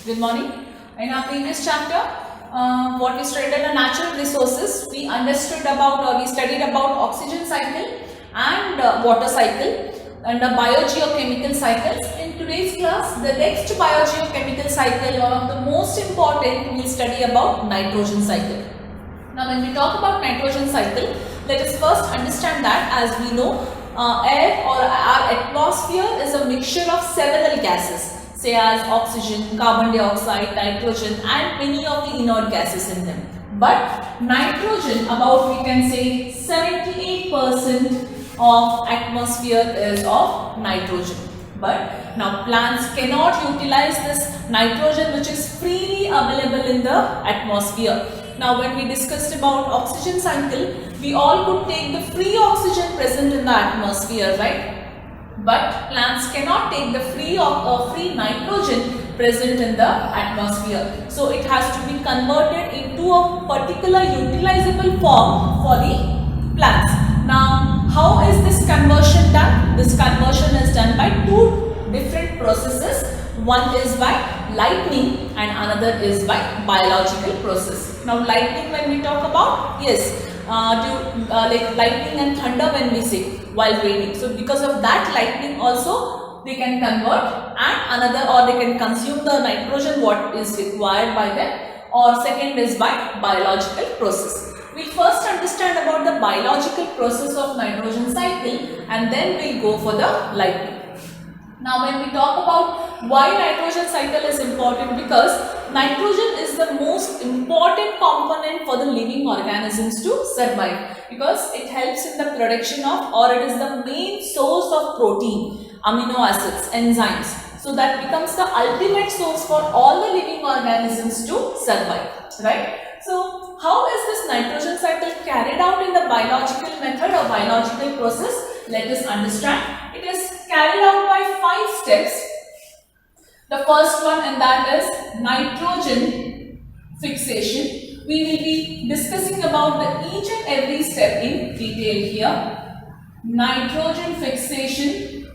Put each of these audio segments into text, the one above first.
Good morning. In our previous chapter, what we studied under natural resources, we understood about or we studied about oxygen cycle and water cycle and the biogeochemical cycles. In today's class, the next biogeochemical cycle, one of the most important, we will study about nitrogen cycle. Now, when we talk about nitrogen cycle, let us first understand that, as we know, air or our atmosphere is a mixture of several gases, say as oxygen, carbon dioxide, nitrogen and many of the inert gases in them. But nitrogen, about we can say 78% of atmosphere is of nitrogen. But now plants cannot utilize this nitrogen which is freely available in the atmosphere. Now when we discussed about oxygen cycle, we all could take the free oxygen present in the atmosphere, right? But plants cannot take the free nitrogen present in the atmosphere. So it has to be converted into a particular utilizable form for the plants. Now how is this conversion done? This conversion is done by two different processes. One is by lightning and another is by biological process. Now lightning, when we talk about, yes, like lightning and thunder when we say while raining. So because of that lightning also they can convert and another, or they can consume the nitrogen what is required by them, or second is by biological process. We first understand about the biological process of nitrogen cycle and then we'll go for the lightning. Now when we talk about why nitrogen cycle is important, because nitrogen is the most important component for the living organisms to survive, because it helps in the production of, or it is the main source of protein, amino acids, enzymes. So that becomes the ultimate source for all the living organisms to survive, right? So how is this nitrogen cycle carried out in the biological method or biological process? Let us understand. It is carried out by 5 steps. The first one, and that is nitrogen fixation. We will be discussing about each and every step in detail here. Nitrogen fixation.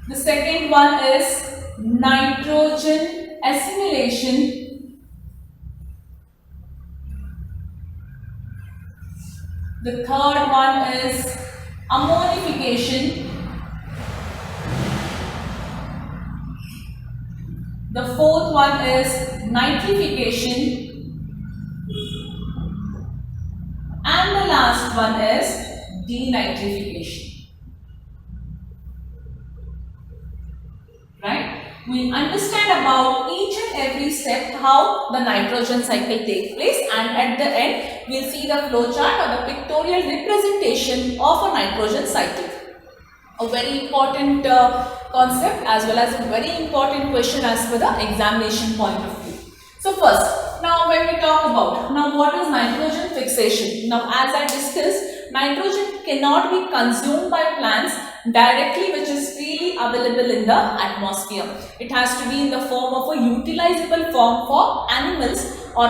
The second one is nitrogen assimilation. The third one is ammonification. The fourth one is nitrification. And the last one is denitrification. Right? We understand about each and every step how the nitrogen cycle takes place, and at the end we will see the flow chart or the pictorial representation of a nitrogen cycle. A very important concept as well as a very important question as per the examination point of view. So first, now when we talk about, now what is nitrogen fixation? Now as I discussed, nitrogen cannot be consumed by plants directly, which is freely available in the atmosphere. It has to be in the form of a utilizable form for animals, or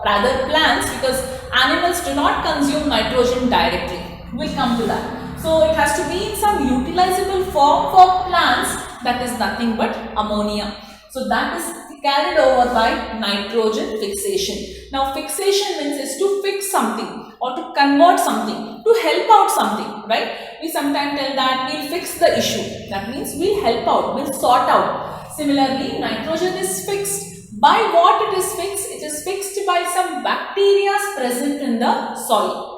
rather plants, because animals do not consume nitrogen directly. We'll come to that. So it has to be in some utilizable form for plants, that is nothing but ammonia. So that is carried over by nitrogen fixation. Now fixation means is to fix something or to convert something, to help out something, right? We sometimes tell that we'll fix the issue. That means we'll help out, we'll sort out. Similarly, nitrogen is fixed. By what it is fixed? It is fixed by some bacteria present in the soil.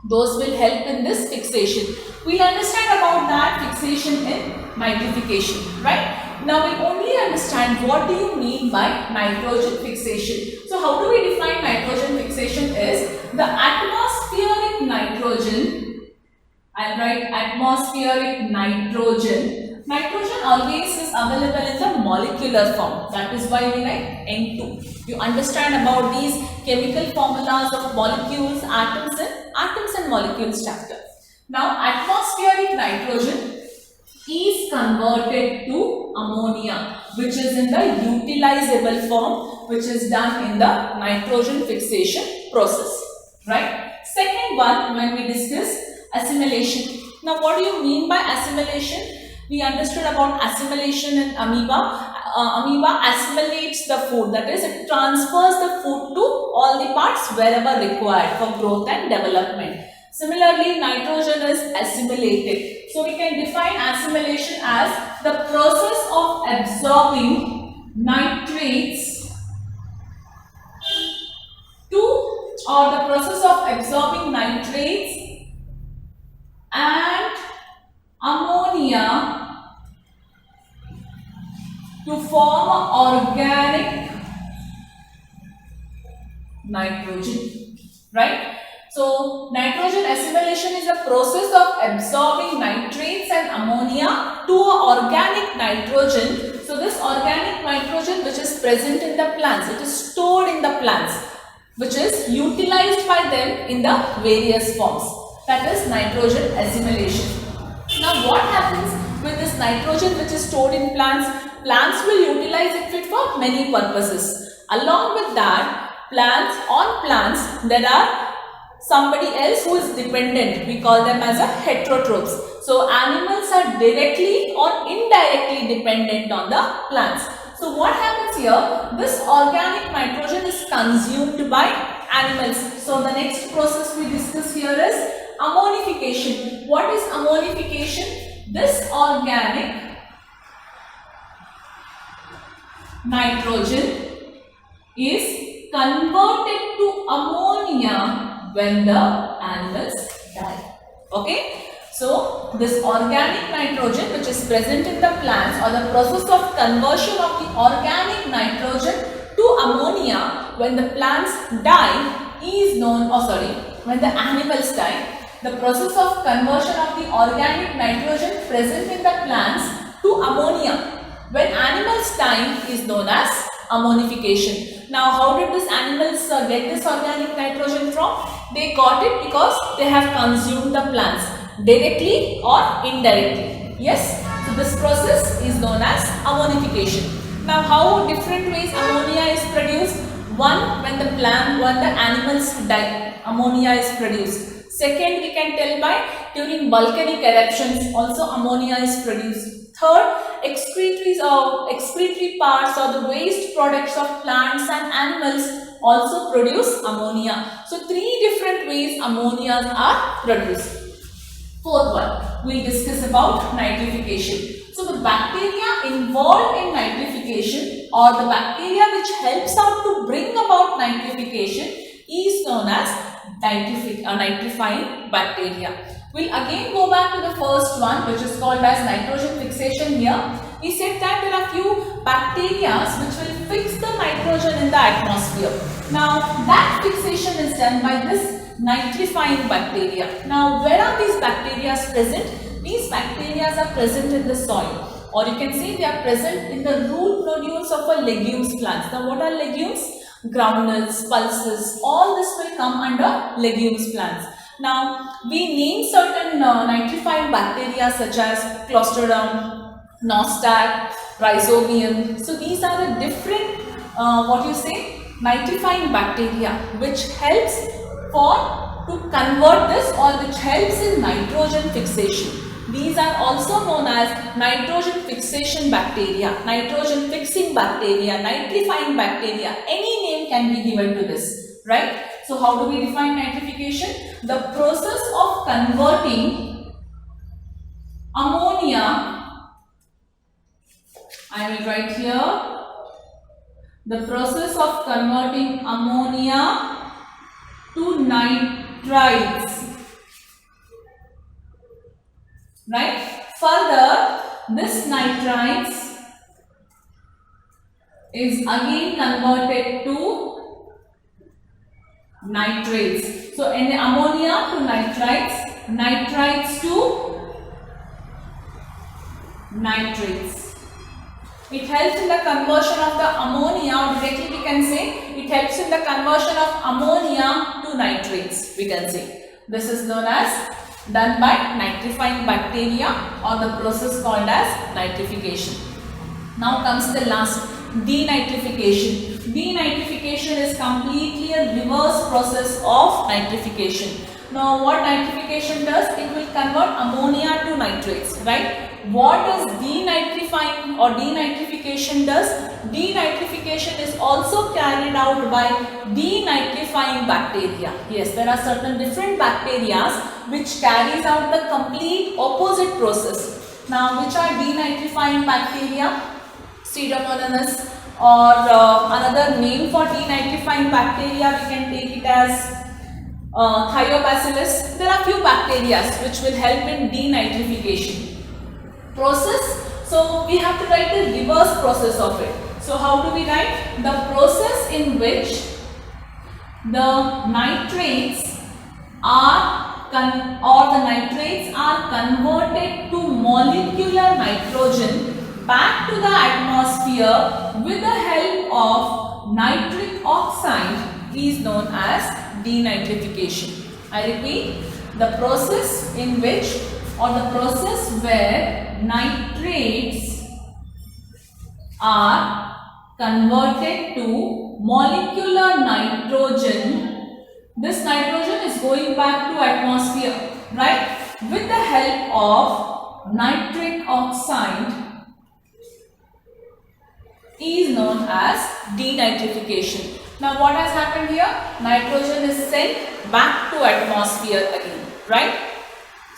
Those will help in this fixation. We'll understand about that fixation in nitrification, right? Now we'll only understand what do you mean by nitrogen fixation. So how do we define nitrogen fixation is the atmospheric nitrogen. I'll write atmospheric nitrogen. Nitrogen always is available in the molecular form. That is why we write N2. You understand about these chemical formulas of molecules, atoms and molecules chapter. Now atmospheric nitrogen is converted to ammonia, which is in the utilizable form, which is done in the nitrogen fixation process, right? Second one, when we discuss assimilation. Now what do you mean by assimilation? We understood about assimilation in amoeba. Amoeba assimilates the food, that is, it transfers the food to all the parts wherever required for growth and development. Similarly, nitrogen is assimilated. So we can define assimilation as the process of absorbing nitrates or the process of absorbing nitrates and ammonia to form organic nitrogen, right? So nitrogen assimilation is a process of absorbing nitrates and ammonia to organic nitrogen. So this organic nitrogen which is present in the plants, it is stored in the plants, which is utilized by them in the various forms. That is nitrogen assimilation. Now what happens with this nitrogen which is stored in plants? Plants will utilize it for many purposes. Along with that, on plants there are somebody else who is dependent. We call them as a heterotrophs. So animals are directly or indirectly dependent on the plants. So what happens here? This organic nitrogen is consumed by animals. So the next process we discuss here is ammonification. What is ammonification? This organic nitrogen is converted to ammonia when the animals die. Okay. So this organic nitrogen which is present in the plants, or the process of conversion of the organic nitrogen to ammonia when the plants die is known, when the animals die, the process of conversion of the organic nitrogen present in the plants to ammonia when animals die is known as ammonification. Now how did these animals get this organic nitrogen from? They got it because they have consumed the plants directly or indirectly. Yes, so this process is known as ammonification. Now how different ways ammonia is produced? One, when the animals die, ammonia is produced. Second, we can tell by during volcanic eruptions also ammonia is produced. Third, excretory parts or the waste products of plants and animals also produce ammonia. So three different ways ammonias are produced. Fourth one, we will discuss about nitrification. So the bacteria involved in nitrification, or the bacteria which helps out to bring about nitrification, is known as nitrifying bacteria. We'll again go back to the first one, which is called as nitrogen fixation here. We said that there are few bacteria which will fix the nitrogen in the atmosphere. Now that fixation is done by this nitrifying bacteria. Now where are these bacteria present? These bacteria are present in the soil, or you can say they are present in the root nodules of a legumes plants. Now what are legumes? Groundnuts, pulses, all this will come under legumes plants. Now we name certain nitrifying bacteria such as Clostridium, Nostoc, Rhizobium. So these are the different nitrifying bacteria which helps to convert this, or which helps in nitrogen fixation. These are also known as nitrogen fixation bacteria, nitrogen fixing bacteria, nitrifying bacteria. Any name can be given to this, right? So how do we define nitrification? The process of converting ammonia, I will write here, the process of converting ammonia to nitrites, right? Further, this nitrites is again converted to nitrates. So in ammonia to nitrites, nitrites to nitrates. It helps in the conversion of the ammonia, or directly we can say it helps in the conversion of ammonia to nitrates, we can say. This is known as done by nitrifying bacteria, or the process called as nitrification. Now comes the last, denitrification. Denitrification is completely a reverse process of nitrification. Now what nitrification does? It will convert ammonia to nitrates, right? What does denitrifying or denitrification does? Denitrification is also carried out by denitrifying bacteria. Yes, there are certain different bacteria which carries out the complete opposite process. Now, which are denitrifying bacteria? Pseudomonas, or another name for denitrifying bacteria, we can take it as Thiobacillus. There are few bacteria which will help in denitrification process. So we have to write the reverse process of it. So how do we write? The process in which the nitrates are converted to molecular nitrogen back to the atmosphere with the help of nitric oxide is known as denitrification. I repeat, the process in which, or the process where nitrates are converted to molecular nitrogen. This nitrogen is going back to atmosphere, right? With the help of nitric oxide is known as denitrification. Now what has happened here? Nitrogen is sent back to atmosphere again, right?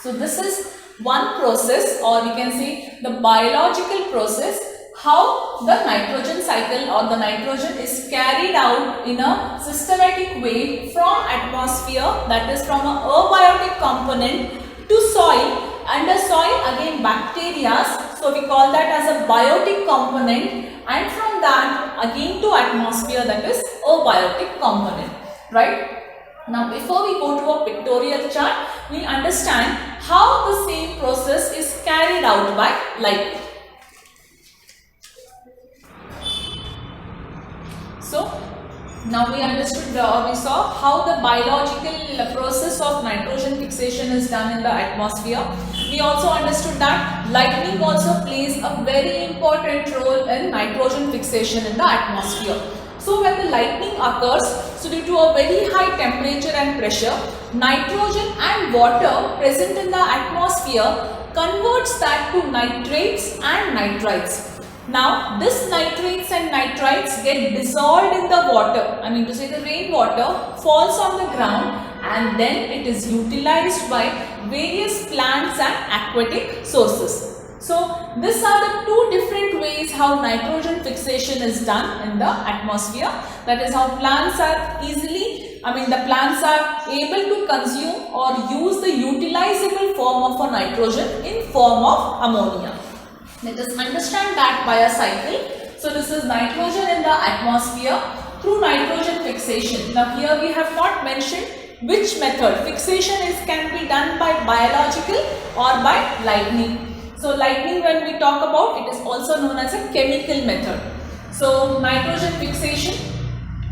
So this is one process, or we can say the biological process, how the nitrogen cycle or the nitrogen is carried out in a systematic way from atmosphere, that is from a abiotic component, to soil, and the soil again bacteria, so we call that as a biotic component, and from that again to atmosphere, that is abiotic component, right? Now before we go to a pictorial chart, we understand how the same process is carried out by lightning. So now we understood or we saw how the biological process of nitrogen fixation is done in the atmosphere. We also understood that lightning also plays a very important role in nitrogen fixation in the atmosphere. So when the lightning occurs, so due to a very high temperature and pressure, nitrogen and water present in the atmosphere converts that to nitrates and nitrites. Now this nitrates and nitrites get dissolved in the water, I mean to say the rainwater falls on the ground, and then it is utilized by various plants and aquatic sources. So these are the two different ways how nitrogen fixation is done in the atmosphere. That is how plants are plants are able to consume or use the utilizable form of a nitrogen in form of ammonia. Let us understand that by a cycle. So this is nitrogen in the atmosphere through nitrogen fixation. Now here we have not mentioned which method. Fixation can be done by biological or by lightning. So lightning, when we talk about, it is also known as a chemical method. So nitrogen fixation,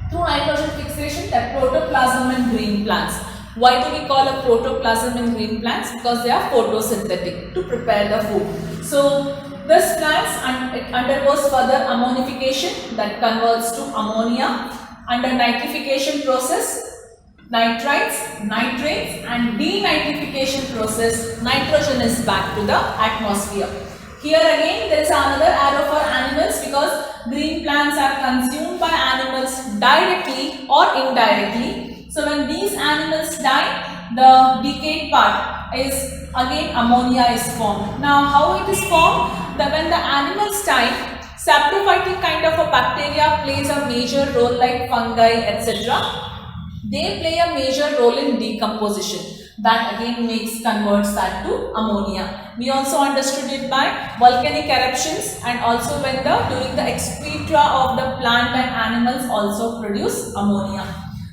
through nitrogen fixation, that protoplasm in green plants. Why do we call a protoplasm in green plants? Because they are photosynthetic to prepare the food. So this plants it undergoes further ammonification that converts to ammonia. Under nitrification process, nitrites, nitrates, and denitrification process, nitrogen is back to the atmosphere. Here again there is another arrow for animals, because green plants are consumed by animals directly or indirectly. So when these animals die, the decayed part is again ammonia is formed. Now how it is formed? That when the animals die, saprophytic kind of a bacteria plays a major role, like fungi, etc. They play a major role in decomposition. That again converts that to ammonia. We also understood it by volcanic eruptions, and also when during the excreta of the plant and animals also produce ammonia.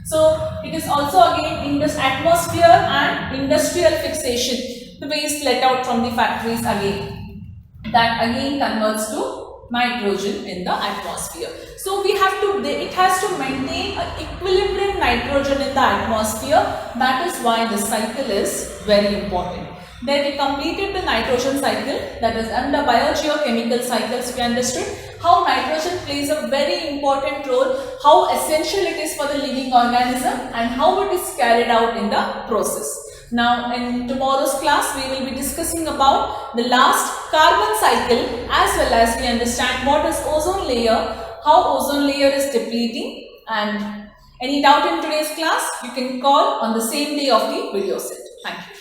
So it is also again in this atmosphere and industrial fixation, the waste let out from the factories again, that again converts to nitrogen in the atmosphere. So we have to, it has to maintain an equilibrium nitrogen in the atmosphere. That is why this cycle is very important. Then we completed the nitrogen cycle, that is under biogeochemical cycles we understood. how nitrogen plays a very important role, how essential it is for the living organism, and how it is carried out in the process. Now in tomorrow's class we will be discussing about the last carbon cycle, as well as we understand what is ozone layer, how ozone layer is depleting, and any doubt in today's class you can call on the same day of the video set. Thank you.